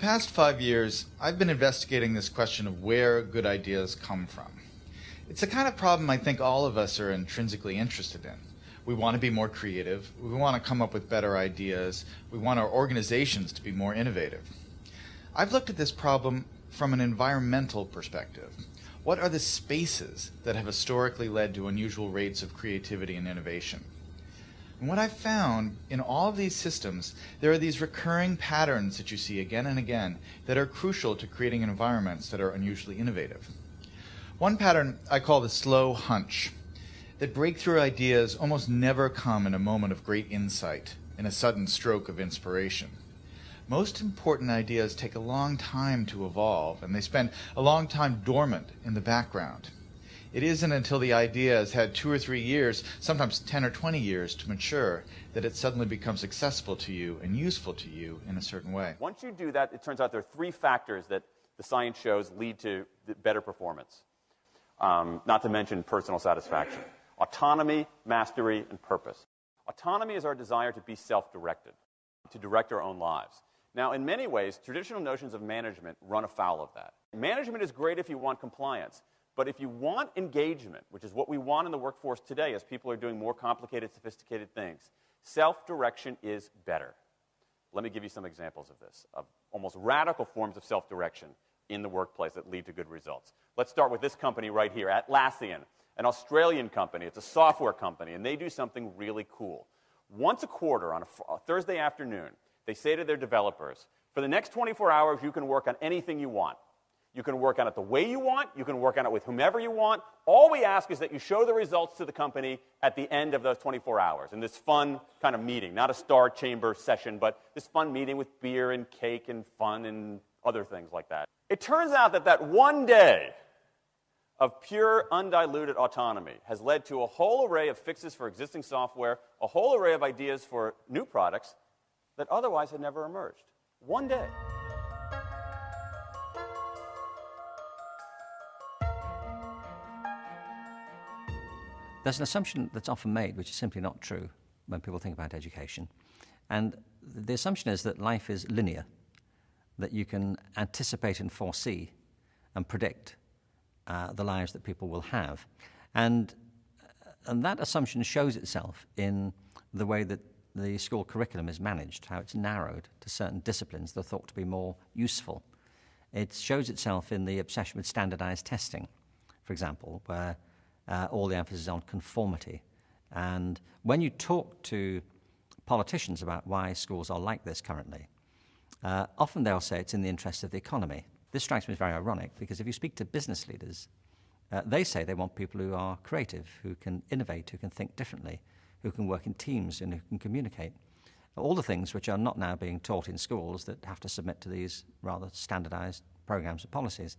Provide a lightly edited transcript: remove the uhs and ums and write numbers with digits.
past 5 years, I've been investigating this question of where good ideas come from. It's the kind of problem I think all of us are intrinsically interested in. We want to be more creative, we want to come up with better ideas, we want our organizations to be more innovative. I've looked at this problem from an environmental perspective. What are the spaces that have historically led to unusual rates of creativity and innovation? And what I've found in all of these systems, there are these recurring patterns that you see again and again that are crucial to creating environments that are unusually innovative. One pattern I call the slow hunch, that breakthrough ideas almost never come in a moment of great insight, in a sudden stroke of inspiration. Most important ideas take a long time to evolve, and they spend a long time dormant in the background. It isn't until the idea has had 2 or 3 years, sometimes 10 or 20 years to mature, that it suddenly becomes accessible to you and useful to you in a certain way. Once you do that, it turns out there are 3 factors that the science shows lead to better performance, not to mention personal satisfaction. Autonomy, mastery, and purpose. Autonomy is our desire to be self-directed, to direct our own lives. Now, in many ways, traditional notions of management run afoul of that. Management is great if you want compliance. But if you want engagement, which is what we want in the workforce today as people are doing more complicated, sophisticated things, self-direction is better. Let me give you some examples of this, of almost radical forms of self-direction in the workplace that lead to good results. Let's start with this company right here, Atlassian, an Australian company. It's a software company, and they do something really cool. Once a quarter, on a Thursday afternoon, they say to their developers, for the next 24 hours, you can work on anything you want. You can work on it the way you want. You can work on it with whomever you want. All we ask is that you show the results to the company at the end of those 24 hours in this fun kind of meeting, not a star chamber session, but this fun meeting with beer and cake and fun and other things like that. It turns out that that one day of pure, undiluted autonomy has led to a whole array of fixes for existing software, a whole array of ideas for new products that otherwise had never emerged. One day. There's an assumption that's often made, which is simply not true when people think about education. And the assumption is that life is linear, that you can anticipate and foresee and predict the lives that people will have. And that assumption shows itself in the way that the school curriculum is managed, how it's narrowed to certain disciplines that are thought to be more useful. It shows itself in the obsession with standardized testing, for example, where all the emphasis is on conformity. And when you talk to politicians about why schools are like this currently, often they'll say it's in the interest of the economy. This strikes me as very ironic, because if you speak to business leaders, they say they want people who are creative, who can innovate, who can think differently, who can work in teams and who can communicate. All the things which are not now being taught in schools that have to submit to these rather standardized programs and policies.